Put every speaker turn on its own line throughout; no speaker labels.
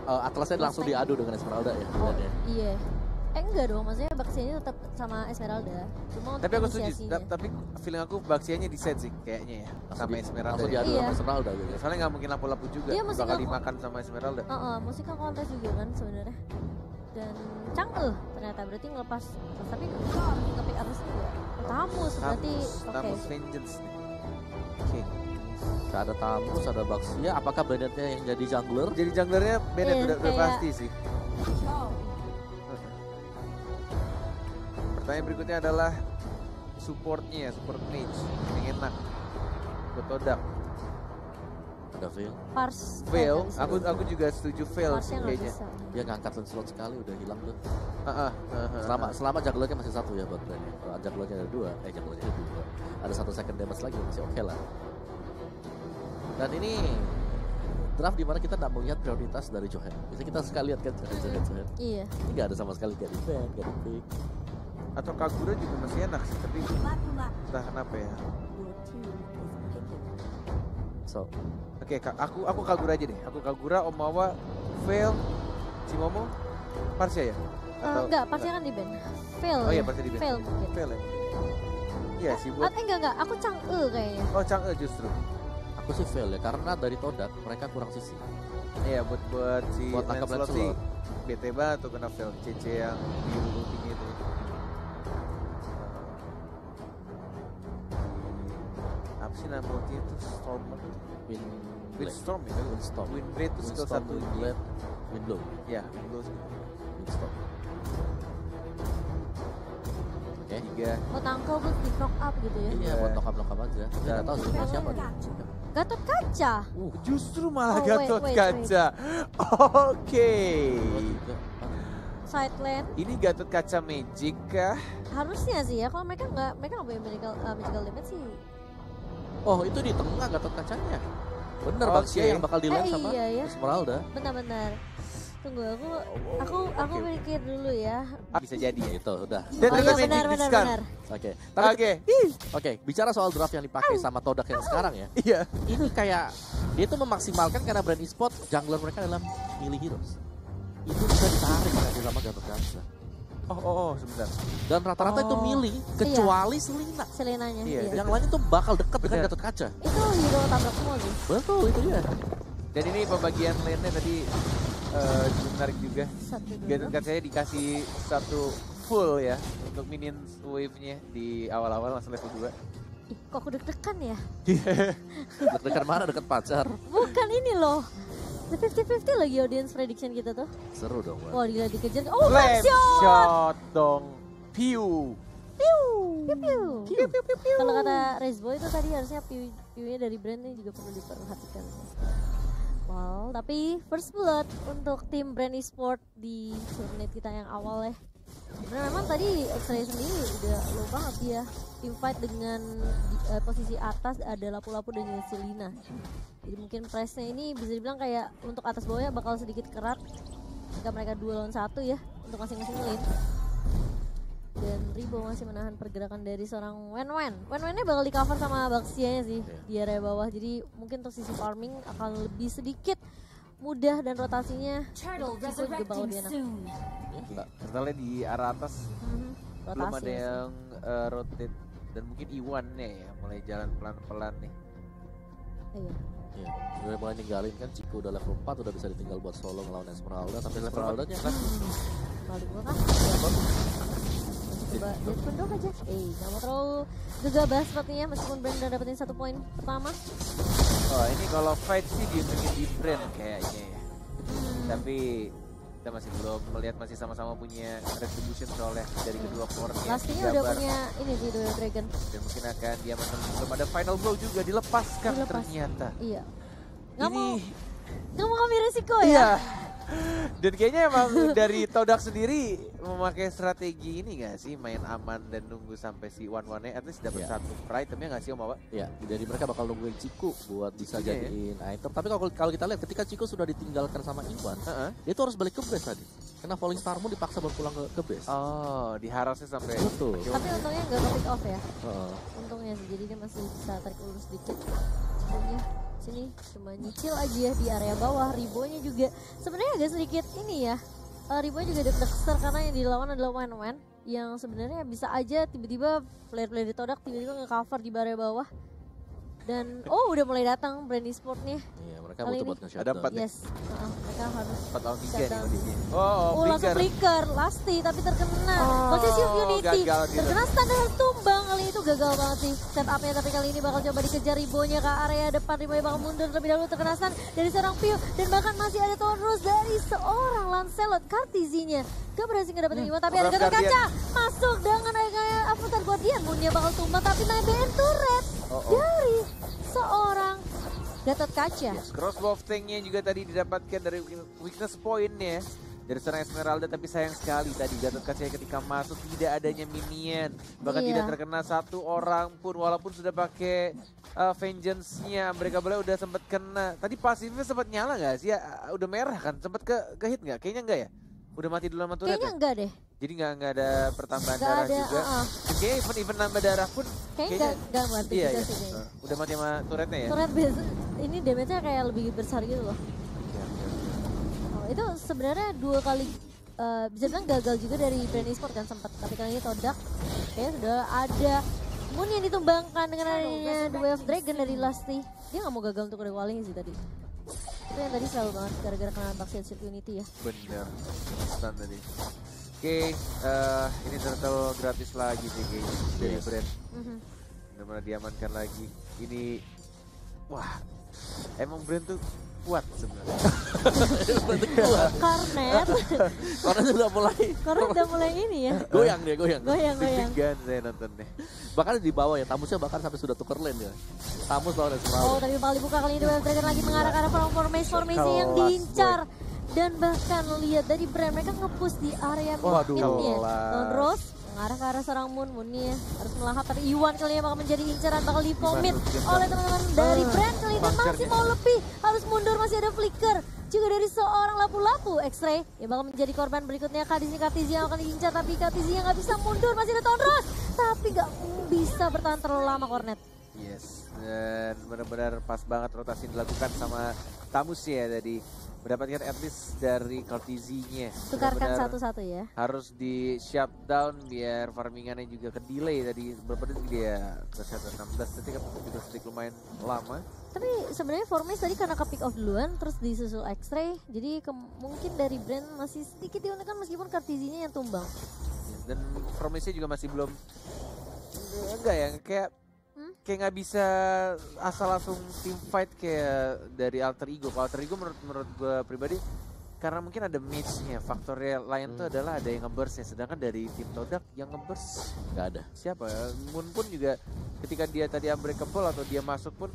Atlasnya langsung diadu dengan Esmeralda ya.
Oh iya. Enggak dong, maksudnya Baxianya tetap sama Esmeralda. Cuma untuk
Tapi aku setuju,
inisiasinya.
tapi feeling aku Baxianya di set sih kayaknya ya. Sama Esmeralda.
Langsung diadu
Iya.
sama Esmeralda gitu.
Soalnya nggak mungkin lampu-lampu juga,
Dia mesti
bakal
nggak-
dimakan sama Esmeralda.
Musika kontes juga kan sebenarnya. Dan Chang'e ternyata berarti ngelepas, tapi nge-pick atas juga. Tamus berarti oke.
Tamus Vengeance nih. Oke.
Ada Tamus, ada Baxia. Apakah Bennett-nya yang jadi jungler?
Jadi junglernya Bennett
Iya,
udah
kayak-
pasti sih. Pertanyaan berikutnya adalah supportnya, support mage yang enak buat Todak.
Ada Veil.
Pars.
Veil,
nggak bisa.
aku juga setuju Veil sih
Parsnya nggak
kayaknya.
bisa.
Dia ngangkat slot sekali udah hilang tuh.
Selama
Selama junglernya masih satu ya buat Brand. Kalau junglernya ada dua, junglernya ada dua. Ada 1 second damage lagi masih oke lah. Dan ini draft dimana kita tidak melihat prioritas dari Johan. Biasanya kita sekali lihat kan Johan.
Iya.
Ini nggak ada sama sekali gak di ban, gak di pick.
atau Kagura juga masih enak sih, tapi entah kenapa ya.
So,
Oke, aku Kagura aja deh. Aku Kagura, Omawa, Veil, Cimomo, Parsha ya?
Enggak, Parsha kan di band. Fail.
Oh iya, Parsha di band.
Fail mungkin.
Veil ya? Iya sih buat.
Enggak. Aku Chang'e kayaknya.
Oh, Chang'e justru.
aku sih fail ya karena dari Todak mereka kurang sisi.
Iya, buat si
Buat nangkep
Lancelot sih
Lancelot.
bete banget tuh kena Veil. CC yang biru tinggi itu. Apa sih nama ultinya itu? Stormer? Windstorm ya?
Windstorm.
Windblade itu skill
Windstorm,
satu.
Windblade, Windblow.
Ya, Windblow sih.
Windstorm. Oke.
3.
Oh tangkal buat di knock up gitu ya.
Iya, buat knock-up aja. Saya nggak tahu sih siapa dia.
Gatot kaca.
Justru malah
Oh, wait,
Gatot
wait.
Kaca. Oke.
Dua, tiga, empat.
Side lane.
Ini Gatot Kaca Magic kah?
Harusnya sih ya. Kalau mereka nggak punya magical damage sih.
Oh, itu di tengah Gatot Kacanya. Bener,
Oke.
Baxia yang bakal di-lane sama
iya ya.
Esmeralda.
Benar-benar. Tunggu aku
Oke.
mikir dulu ya.
Bisa jadi ya.
Itu udah.
Dan
Oh
ternyata
iya
Magic
benar.
discard.
Oke.
Oke.
Oke, bicara soal draft yang dipakai sama Todak yang sekarang ya.
Iya.
Ini kayak dia tuh memaksimalkan karena brand e-sport jungler mereka dalam melee heroes. Itu bisa ditarik nanti sama Gatot Kaca.
Oh, sebentar.
Dan rata-rata itu melee kecuali Selena.
Selenanya.
Iya,
Iya.
Yang lain itu bakal deket dengan
Bener.
Gatot Kaca.
Itu hero tabrak semua sih.
Betul, itu dia.
Dan ini pembagian lane-nya tadi menarik juga.
Satu dulu.
Gatot Kacanya dikasih satu full ya untuk minion wave-nya di awal-awal langsung level 2.
Ih, kok aku deg-degan ya?
Dekat mana? Dekat pacar.
Bukan ini loh. The 50-50 lagi audience prediction kita tuh.
Seru dong, Bang.
Wah gila dikejar. Oh,
Flame
back shot!
shot dong. Piu.
Piu, piu. Kalau kata Rezboy itu tadi harusnya piunya dari brand ini juga perlu diperhatikan sih. Wow, tapi first blood untuk tim brand e-sport di tournament kita yang awal ya. Sebenarnya memang tadi X-Ray sendiri udah low banget dia. Team fight dengan posisi atas ada lapu-lapu dan Selena. Jadi mungkin price-nya ini bisa dibilang kayak untuk atas bawahnya bakal sedikit kerat jika mereka 2 lawan 1 ya untuk masing-masing lane. Dan Ribo masih menahan pergerakan dari seorang Wen-Wen. Wen-Wennya bakal di cover sama Baxia-nya sih di area bawah. Jadi mungkin untuk sisi farming akan lebih sedikit mudah dan rotasinya untuk Chico juga bakal lebih enak.
Ternyata di arah atas belum
Rotasi
ada
ya.
yang rotate dan mungkin Iwan-nya ya mulai jalan pelan-pelan nih.
Iya.
Iya, udah mulai ninggalin kan Chico udah level 4 udah bisa ditinggal buat solo ngelawan Esmeralda sampai
Level
Esmeraldanya
Balik gua kan. Coba lihat pendok aja. Gak mau terlalu gegabah sepertinya meskipun brand udah dapetin 1 poin pertama.
Oh ini kalau fight sih diuntungin di brand kayaknya ya. Tapi kita masih belum melihat, masih sama-sama punya retribution soalnya dari kedua core-nya.
Pastinya udah punya ini sih Duel Dragon.
Dan mungkin akan dia belum ada final blow juga dilepaskan ternyata.
Iya. Nggak
Ini
mau ngambil resiko ya.
iya. Dan kayaknya emang dari Todak sendiri memakai strategi ini gak sih, main aman dan nunggu sampai si one-one-nya at least dapat
Iya.
satu item ya gak sih Om Awa?
ya, jadi mereka bakal nungguin Chico buat bisa
Iya,
jadiin item. Tapi kalau kita lihat ketika Chico sudah ditinggalkan sama Iwan, dia tuh harus balik ke base tadi. Karena Falling Star Moon dipaksa buat pulang ke base.
Oh, diharasnya sampai
Betul.
Tapi untungnya nggak ke pick off ya.
Heeh.
Untungnya sih, jadi dia masih bisa tarik ulur sedikit. Sebelumnya. sini cuma nyicil aja ya di area bawah. Ribonya juga sebenarnya agak sedikit ini ya. Ribonya juga deg-deger karena yang dilawan adalah Wen yang sebenarnya bisa aja tiba-tiba player-player di Todak tiba-tiba nge-cover di area bawah. Dan udah mulai datang brand e-sportnya.
Iya, mereka
Kali
butuh
ini.
buat nge-shutdown.
Ada 4 ya?
Yes, mereka harus
4 lawan 3 nih
shutdown.
kondisinya.
langsung flicker, Lasti tapi terkena. Posisi of Unity
gagal gitu.
terkena standar tumbang, kali itu gagal banget sih setupnya, tapi kali ini bakal coba dikejar Ribonya ke area depan. Ribonya bakal mundur terlebih dahulu, terkena stun dari seorang Pio dan bahkan masih ada terus dari seorang Lancelot. Kartizinya gak berhasil ngedapetin Iwan, tapi ada gatot kaca masuk dengan kayak Avatar Guardian. Moonnya bakal tumbang tapi naik turret dari seorang Gatot Kaca.
Yes, crossbow of tanknya juga tadi didapatkan dari weakness point-nya dari seorang Esmeralda, tapi sayang sekali tadi Gatot Kaca ketika masuk tidak adanya minion, bahkan
Iya.
tidak terkena satu orang pun walaupun sudah pakai vengeance-nya. Mereka boleh udah sempat kena. Tadi pasifnya sempat nyala nggak sih? Ya, udah merah kan? Sempat ke hit nggak? Kayaknya enggak ya? Udah mati dulu sama turret
Kayaknya
ya?
enggak deh.
Jadi nggak ada pertambahan
Nggak
darah
ada,
juga. Kayaknya even nambah darah pun
Kayaknya enggak mati
iya,
juga
iya.
sih kayaknya.
Udah mati sama turretnya ya?
Turret biasa, ini damage-nya kayak lebih besar gitu loh. Itu sebenarnya 2 kali bisa bilang gagal juga dari brand e-sport kan sempat, tapi kali ini Todak kayaknya sudah ada Moon yang ditumbangkan dengan adanya The Way of Dragon dari Lasti. Dia nggak mau gagal untuk recalling sih tadi. Itu yang tadi selalu banget gara-gara kena Backseat Unity ya.
Bener, stun tadi. Oke, ini turtle gratis lagi sih kayaknya dari brand. Benar-benar diamankan lagi. Ini, wah, emang brand tuh kuat sebenarnya.
Kornet
Karena udah mulai
ini ya.
goyang dia, goyang.
Goyang.
Deg-degan saya nonton deh.
Bahkan di bawah ya, Tamusnya bahkan sampai sudah tuker lane ya. Tamus lawan
Oh,
Esmeralda.
tapi bakal dibuka kali ini The Way of Dragon lagi mengarah ke arah formasi yang
Kelas,
diincar. Dan bahkan lihat dari brand mereka nge-push di area
Waduh,
mid-nya.
kelas.
Nonros mengarah ke arah seorang Moon-nya harus melahap, tapi Iwan kali ini bakal menjadi incaran, bakal dipomit oleh teman-teman dari brand kali ini. Masih mau lebih, harus mundur, masih ada flicker juga dari seorang lapu-lapu X-Ray yang bakal menjadi korban berikutnya. Kartizi yang akan diincar, tapi Kartizi yang nggak bisa mundur, masih ada Tonros tapi nggak bisa bertahan terlalu lama Kornet.
Yes, dan benar-benar pas banget rotasi dilakukan sama Tamus ya tadi. Mendapatkan at least dari Kartizinya.
Tukarkan satu-satu ya.
Harus di shutdown biar farmingannya juga ke delay tadi. Berapa detik dia ke shutdown? 16 detik atau 17 detik, lumayan lama.
Tapi sebenarnya Formis tadi karena ke pick off duluan terus disusul X-Ray, jadi mungkin dari brand masih sedikit diuntungkan meskipun Kartizinya yang tumbang.
Dan Promise juga masih belum, enggak ya, kayak nggak bisa asal langsung team fight kayak dari Alter Ego. Kalau Alter Ego menurut gue pribadi karena mungkin ada match-nya, faktornya lain tuh adalah ada yang nge-burst-nya, sedangkan dari tim Todak yang nge-burst
Nggak ada.
siapa? Moon pun juga ketika dia tadi unbreakable atau dia masuk pun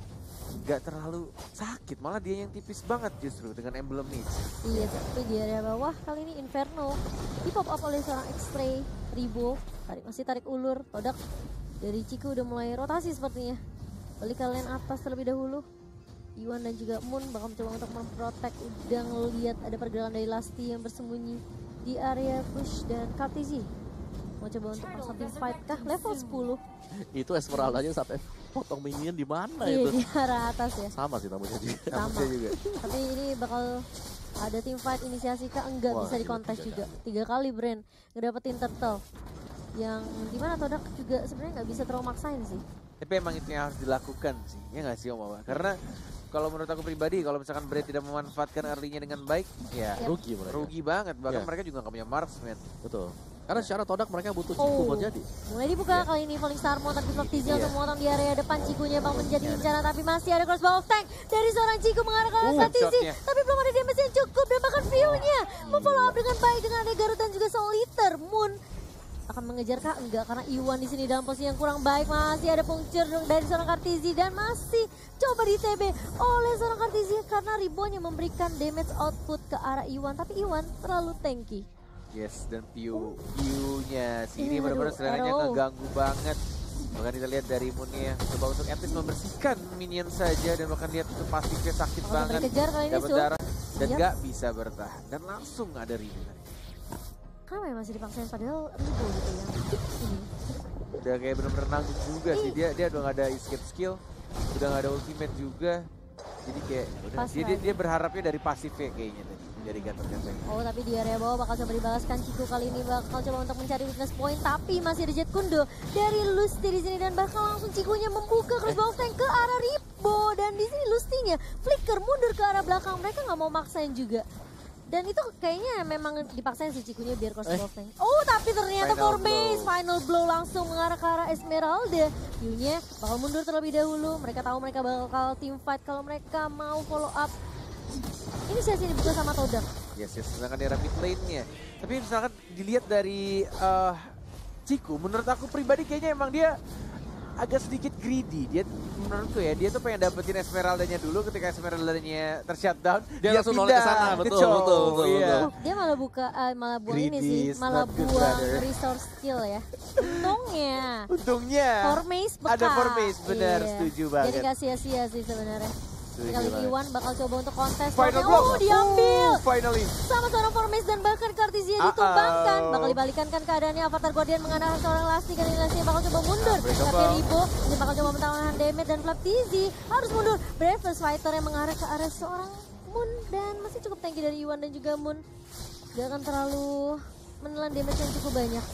nggak terlalu sakit, malah dia yang tipis banget justru dengan emblem match.
Iya, tapi di area bawah kali ini Inferno di pop up oleh seorang X-Ray. Ribo masih tarik ulur. Todak dari Ciku udah mulai rotasi sepertinya. Balik kalian atas terlebih dahulu. Iwan dan juga Moon bakal mencoba untuk memprotek. Udah ngeliat ada pergerakan dari Lasti yang bersembunyi di area push, dan Kartizi mau coba untuk masuk tim fight kah level 10.
Itu Esmeraldanya sampai potong minion di mana
Iya,
itu?
di arah atas ya.
Sama sih Tamusnya juga.
Sama.
Tamusnya juga.
Tapi ini bakal ada tim fight inisiasi kah? Enggak,
Wah,
bisa
gila,
dikontes
3
juga. 3 kali brand ngedapetin turtle. Yang dimana Todak juga sebenarnya nggak bisa terlalu maksain sih.
Tapi emang itu yang harus dilakukan sih, ya nggak sih Om Awa? Karena kalau menurut aku pribadi, kalau misalkan Brand tidak memanfaatkan early-nya dengan baik, ya
Rugi mereka.
rugi banget. Bahkan
Iya.
mereka juga nggak punya marksman.
Betul. Karena secara Todak mereka butuh Ciku buat jadi.
Mulai dibuka
Iya.
kali ini Falling Star mau tapi Tizel
Iya.
untuk memotong di area depan. Cikunya bang menjadi incaran, tapi masih ada crossbow of tank dari seorang Ciku mengarah ke arah Kartizi,
shotnya.
tapi belum ada damage yang cukup, dan bahkan view-nya memfollow up dengan baik dengan ada Garut dan juga Soliter. Moon akan mengejar kah? Enggak, karena Iwan di sini dalam posisi yang kurang baik. Masih ada puncture dari seorang Kartizi dan masih coba di TB oleh seorang Kartizi karena Ribonya memberikan damage output ke arah Iwan, tapi Iwan terlalu tanky.
Yes, dan view-nya sini
Aduh,
benar-benar serangannya
Arrow.
ngeganggu banget. Bahkan kita lihat dari Moonnya coba untuk at least membersihkan minion saja, dan bahkan lihat itu pasifnya sakit
Akan
banget.
dikejar kali ini
Dapat
Sul.
darah dan
Siap.
nggak bisa bertahan, dan langsung ada rebound.
Kenapa ya masih dipaksain padahal Ribo gitu ya. Ini.
Udah kayak bener-bener nanggung juga sih, dia udah nggak ada escape skill, udah nggak ada ultimate juga. Jadi kayak udah,
Pasrah
dia berharapnya dari pasifnya kayaknya tadi. Dari Gatot-Kaca.
Oh tapi di area bawah bakal coba dibalaskan. Ciku kali ini bakal coba untuk mencari weakness point, tapi masih ada Jet Kundo dari Lusty di sini dan bakal langsung Cikunya membuka crossbow tank ke arah Ribo, dan di sini Lustynya flicker mundur ke arah belakang. Mereka nggak mau maksain juga. Dan itu kayaknya memang dipaksain si Cikunya biar crossbow tank. Oh tapi ternyata final blow langsung mengarah ke arah Esmeralda. View-nya bakal mundur terlebih dahulu. Mereka tahu mereka bakal team fight kalau mereka mau follow up. Ini sesi dibuka sama Todak.
Yes, sedangkan di mid lane-nya. Tapi misalkan dilihat dari Ciku, menurut aku pribadi kayaknya emang dia agak sedikit greedy. Dia menurutku ya, dia tuh pengen dapetin Esmeralda-nya dulu. Ketika Esmeralda-nya tershutdown,
dia langsung noleh ke sana. Betul.
Iya. Dia malah buang ini sih, malah buang resource skill ya. Untungnya
Formace
bekas.
Ada Formace, benar, setuju banget.
Jadi gak sia-sia sih sebenarnya. Kali Iwan bakal coba untuk kontes.
Final blow.
Diambil.
Finally.
Sama seorang Formace dan bahkan Kartisia ditumbangkan. Bakal dibalikan kan keadaannya. Avatar Guardian mengarahkan seorang Lasty. Kali Lasty bakal coba mundur. Tapi Ribo ini bakal coba menahan damage dan Flaptizi harus mundur. Bravest Fighter yang mengarah ke arah seorang Moon. Dan masih cukup tanky dari Iwan dan juga Moon. Gak akan terlalu menelan damage yang cukup banyak.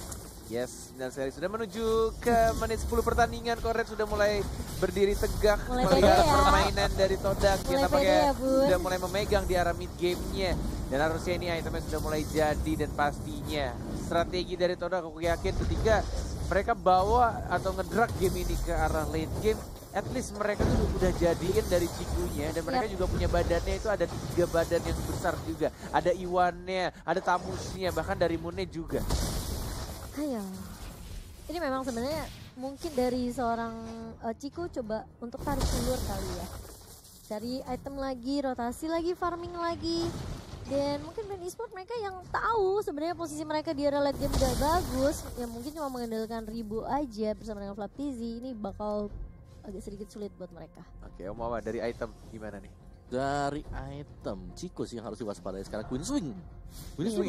Yes, dan sekali sudah menuju ke menit 10 pertandingan. Koret sudah mulai berdiri tegak melihat permainan dari Todak. Kita pakai sudah mulai memegang di arah mid game-nya. Dan harusnya ini itemnya sudah mulai jadi, dan pastinya strategi dari Todak aku yakin ketika mereka bawa atau ngedrag game ini ke arah late game, at least mereka tuh udah jadiin dari Cikunya, dan mereka juga punya badannya itu ada 3 badan yang besar juga. Ada Iwannya, ada Tamusnya, bahkan dari Moonnya juga.
Ayo. Ini memang sebenarnya mungkin dari seorang Ciku coba untuk tarik ulur kali ya. Cari item lagi, rotasi lagi, farming lagi. Dan mungkin brand e-sport mereka yang tahu sebenarnya posisi mereka di area late game gak bagus. Yang mungkin cuma mengandalkan Ribu aja bersama dengan Flaptizi. Ini bakal agak sedikit sulit buat mereka.
Oke, Om Wawan dari item gimana nih?
Dari item, Ciku sih yang harus diwaspadai sekarang. Queen Swing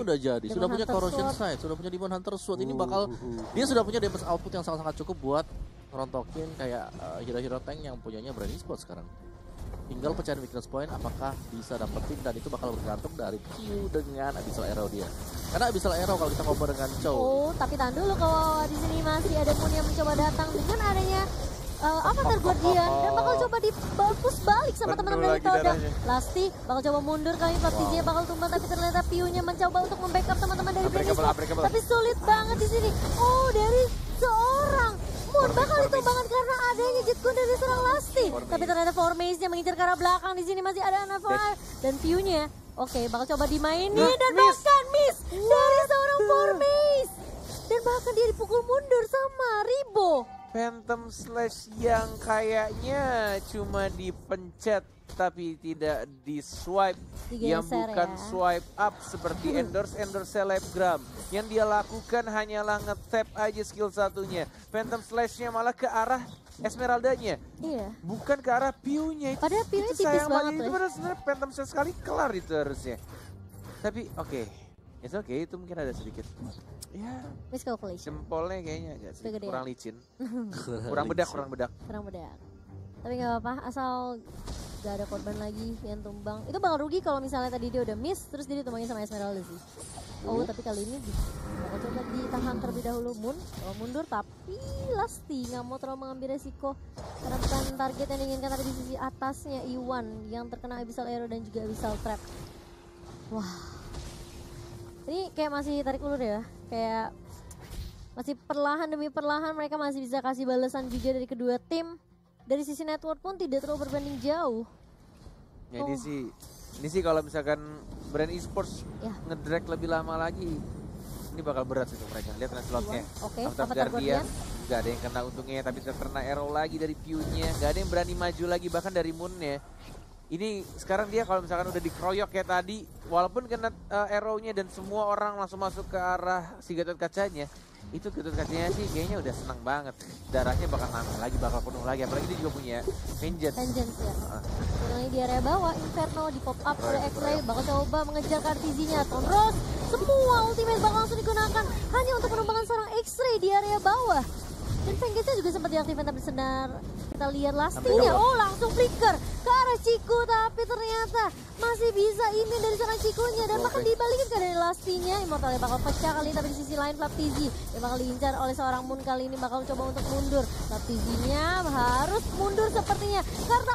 udah jadi, sudah punya Corrosion Sight, sudah punya Demon Hunter Sword. Ini bakal, dia sudah punya damage output yang sangat-sangat cukup buat ngerontokin kayak hero-hero tank yang punyanya brand e-sport sekarang. Tinggal pecahin weakness point, apakah bisa dapetin, dan itu bakal bergantung dari Q dengan Abyssal Arrow dia. Karena Abyssal Arrow kalau kita combo dengan Chow.
Oh, tapi tahan dulu kalau di sini masih ada Moon yang mencoba datang dengan adanya Avatar Guardian dan bakal coba dibapus balik sama teman-teman dari Todak. Lasty bakal coba mundur kali, Flaptizi bakal tumbang, tapi ternyata Piu-nya mencoba untuk membackup teman-teman dari brand e-sport. Tapi sulit banget di sini. Oh, dari seorang Moon bakal ditumbangkan karena adanya Jet Kundo dari seorang Lasty. Tapi ternyata Formace-nya mengincar ke arah belakang. Di sini masih ada Anafar dan Piu-nya. Oke, bakal coba dimainin dan bahkan miss dari seorang Formace. Dan bahkan dia dipukul mundur sama Ribo.
Phantom Slash yang kayaknya cuma dipencet tapi tidak di swipe, yang bukan swipe up seperti endorse selebgram. Yang dia lakukan hanyalah nge-tap aja skill satunya. Phantom Slash-nya malah ke arah Esmeralda-nya.
Iya.
Bukan ke arah Piu-nya.
Padahal Piu-nya tipis banget.
Itu padahal sebenarnya Phantom Slash sekali kelar itu harusnya. Tapi oke. It's okay, itu mungkin ada sedikit. Ya,
miscalculation.
Jempolnya kayaknya agak sedikit kurang licin. kurang bedak.
Tapi nggak apa-apa, asal gak ada korban lagi yang tumbang. Itu bakal rugi kalau misalnya tadi dia udah miss, terus dia ditumbangin sama Esmeralda sih. Oh, tapi kali ini bakal coba ditahan terlebih dahulu Moon. Mundur, tapi Lasty nggak mau terlalu mengambil resiko. Karena bukan target yang diinginkan, tapi di sisi atasnya Iwan yang terkena Abyssal Arrow dan juga Abyssal Trap. Wah. Ini kayak masih tarik ulur ya, kayak masih perlahan demi perlahan mereka masih bisa kasih balasan juga dari kedua tim. Dari sisi network pun tidak terlalu berbanding jauh.
Ya, ini sih kalau misalkan brand e-sports ngedrag lebih lama lagi, ini bakal berat sih untuk mereka. Lihat slotnya. Avatar Guardian gak ada yang kena untungnya, tapi terkena arrow lagi dari Piu-nya. Gak ada yang berani maju lagi, bahkan dari Moon-nya. Ini sekarang dia kalau misalkan udah dikeroyok kayak tadi, walaupun kena arrow-nya dan semua orang langsung masuk ke arah si Gatot-Kacanya, itu Gatot-Kacanya sih kayaknya udah senang banget. Darahnya bakal nambah lagi, bakal penuh lagi, apalagi dia juga punya Vengeance ya.
Ini di area bawah, Inferno di pop up oleh X-Ray, bakal coba mengejar Kartizinya. Tonros, semua ultimate bakal langsung digunakan hanya untuk menumbangkan seorang X-Ray di area bawah. Dan Vengeance juga sempat diaktifkan tapi kita lihat Lastinya, langsung flicker ke arah Ciku, tapi ternyata masih bisa imin dari seorang Cikunya dan bahkan dibalikin ke dari Lastinya. Immortalnya bakal pecah kali, tapi di sisi lain Flaptizi yang bakal diincar oleh seorang Moon kali ini bakal coba untuk mundur. Flaptizinya harus mundur sepertinya karena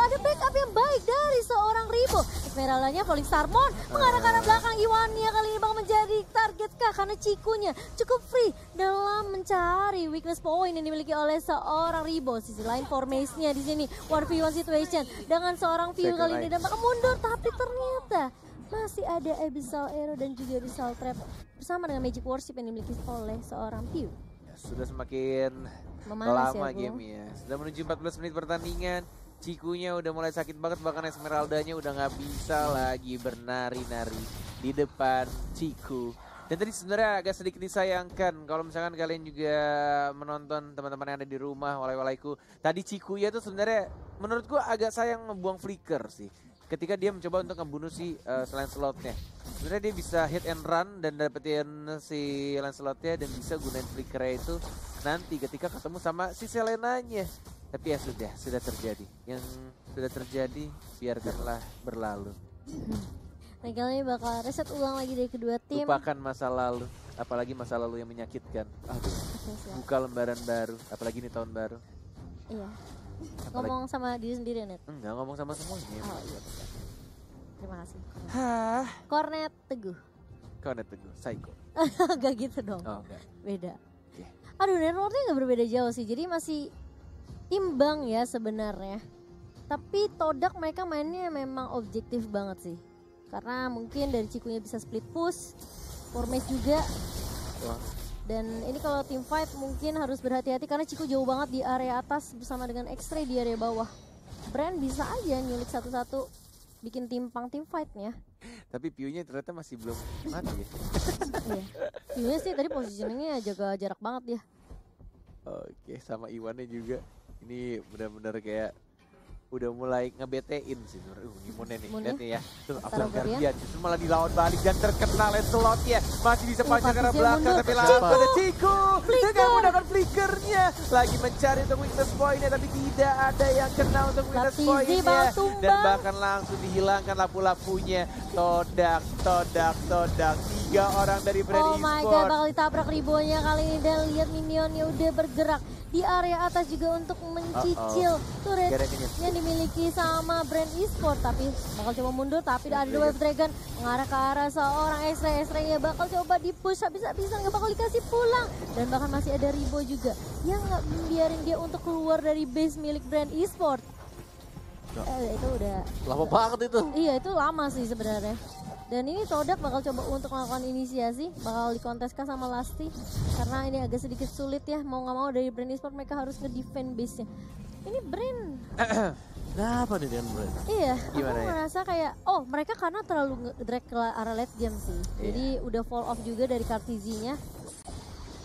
ada backup yang baik dari seorang Ribo. Esmeraldanya Falling Star Moon mengarah ke arah belakang. Iwannya kali ini bakal menjadi target kah karena Cikunya cukup free dalam mencari weakness point yang dimiliki oleh seorang Ribo. Sisi lain formasinya di sini 1v1 situation dengan seorang View kali ini dan bakal mundur, tapi ternyata masih ada Abyssal Arrow dan juga Abyssal Trap bersama dengan Magic Worship yang dimiliki oleh seorang View.
Ya, sudah semakin
Memanas
lama
ya,
gamenya. Sudah menuju 14 menit pertandingan. Cikunya udah mulai sakit banget, bahkan Esmeraldanya udah nggak bisa lagi bernari-nari di depan Ciku. Dan tadi sebenarnya agak sedikit disayangkan kalau misalkan kalian juga menonton teman-teman yang ada di rumah, walai-walaiku. Tadi Cikuya tuh sebenarnya menurut gua agak sayang ngebuang flicker sih. Ketika dia mencoba untuk ngebunuh si Lancelotnya. Sebenarnya dia bisa hit and run dan dapetin si Lancelotnya dan bisa gunain flickernya itu nanti ketika ketemu sama si Selenanya. Tapi ya sudah terjadi. Yang sudah terjadi biarkanlah berlalu.
Nah kali ini bakal reset ulang lagi dari kedua tim.
Lupakan masa lalu, apalagi masa lalu yang menyakitkan. Aduh, buka lembaran baru, apalagi ini tahun baru.
Iya. Ngomong sama diri sendiri, Net?
Enggak, ngomong sama semuanya.
Oh iya betul. Terima kasih.
Hah?
Kornet Teguh.
Kornet Teguh, psycho.
Gak gitu dong.
Oh enggak.
Beda.
Oke.
Aduh, networknya gak berbeda jauh sih. Jadi masih imbang ya sebenarnya. Tapi Todak mereka mainnya memang objektif banget sih. Karena mungkin dari Cikunya bisa split push, Formate juga.
Wah.
Dan ini kalau team fight mungkin harus berhati-hati karena Ciku jauh banget di area atas bersama dengan X-Ray di area bawah. Brand bisa aja nyulik satu-satu bikin timpang team fightnya.
Tapi Piunya ternyata masih belum mati ya.
Iya. Piunya sih tadi positioningnya jaga jarak banget ya.
Oke, sama Iwannya juga. Ini benar-benar kayak udah mulai ngebetein sih. Gimana nih, lihat nih ya. Tuh, Avatar Guardian justru malah dilawan balik dan terkena Lancelot ya. Masih bisa panjang ke arah belakang, tapi langsung ada Ciku dengan menggunakan flickernya. Lagi mencari untuk weakness point-nya, tapi tidak ada yang kena untuk weakness point-nya. Dan bahkan langsung dihilangkan lapu-lapunya. Todak. 3 orang dari Brand Esports.
Oh my god, bakal ditabrak Ribonya kali ini dan lihat minionnya udah bergerak di area atas juga untuk mencicil turret yang dimiliki sama Brand Esports. Tapi bakal coba mundur, tapi ada Wave Dragon mengarah ke arah seorang X-Ray-nya bakal coba di-push, habis-habisan gak bakal dikasih pulang. Dan bahkan masih ada Ribo juga yang gak membiarin dia untuk keluar dari base milik Brand Esports. Itu udah
lama banget itu.
Iya, itu lama sih sebenarnya. Dan ini Todak bakal coba untuk melakukan inisiasi, bakal dikonteskan sama Lasti karena ini agak sedikit sulit ya, mau nggak mau dari Brand Esports mereka harus nge-defend base-nya. Ini Brand.
Kenapa nih dengan Brand?
Iya,
Gimana
aku merasa kayak mereka karena terlalu drag ke arah late game sih. Jadi udah fall off juga dari Kartizinya.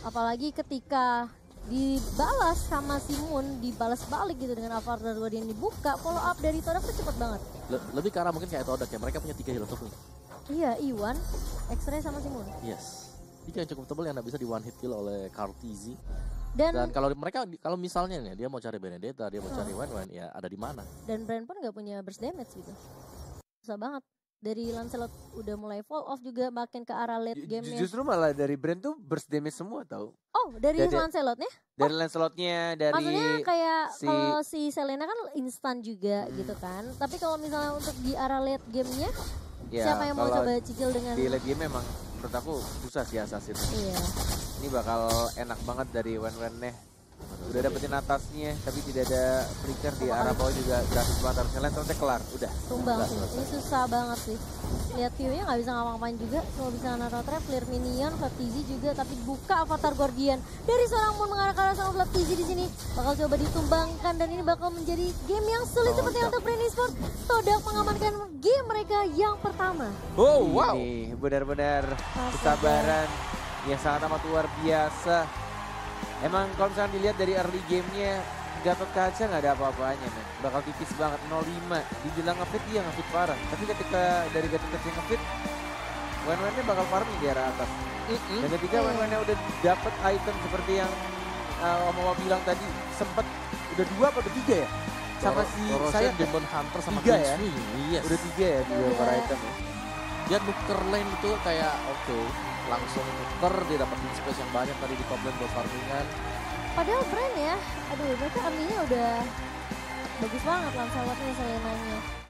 Apalagi ketika dibalas sama Simun, dibalas balik gitu dengan Avatar Guardian dibuka, follow up dari Todak tuh cepet banget.
Lebih ke arah mungkin kayak Todak ya, mereka punya 3 healer tuh.
Iya, Iwan, X-Ray sama Simun.
Yes. Dia yang cukup tebal yang gak bisa di one hit kill oleh Kartizi.
Dan
kalau mereka, kalau misalnya nih dia mau cari Benedetta, dia mau cari Wen, ya ada di mana?
Dan Brand pun gak punya burst damage gitu. Susah banget. Dari Lancelot udah mulai fall off juga makin ke arah late game-nya.
Justru malah dari Brand tuh burst damage semua tau.
Oh, dari Lancelotnya?
Dari Lancelotnya, dari
maksudnya kayak kalau si Selena kan instan juga gitu kan. Tapi kalau misalnya untuk di arah late game-nya, siapa yang mau coba cicil dengan
di late game memang menurut aku susah sih Assassin.
Iya.
Ini bakal enak banget dari Wen-Wen-nya. Udah dapetin atasnya, tapi tidak ada flicker di arah bawah juga gratis banget. Harusnya Lancelotnya kelar, udah.
Tumbang sih, ini susah banget sih. Lihat view-nya nggak bisa ngapa-ngapain juga, cuma bisa naruh trap, clear minion, Flaptizi juga, tapi buka Avatar Guardian dari seorang Moon mengarah ke arah sama Flaptizi di sini bakal coba ditumbangkan dan ini bakal menjadi game yang sulit seperti untuk Brand Esports. Todak mengamankan game mereka yang pertama.
Oh wow, ini benar-benar kesabaran yang sangat amat luar biasa. Emang kalau misalnya dilihat dari early gamenya Gatot Kaca nggak ada apa-apanya men. Bakal tipis banget 0-5. Dibilang nge-fit dia nge-fit parah. Tapi ketika dari Gatot Kaca nge-fit, Wen-Wennya bakal farming di arah atas. Dan ketika Wen-Wennya udah dapet item seperti yang Om bilang tadi, sempet udah 2 apa udah 3 ya? Sama si saya
Demon Hunter sama
3 ya?
Yes.
Udah 3 ya dia para item ya.
Dia nuker lane itu kayak oke, langsung nuker, dia dapetin space yang banyak tadi di top lane buat farmingan.
Padahal Brand ya, aduh mereka arminya udah bagus banget Lancelotnya, Selenanya.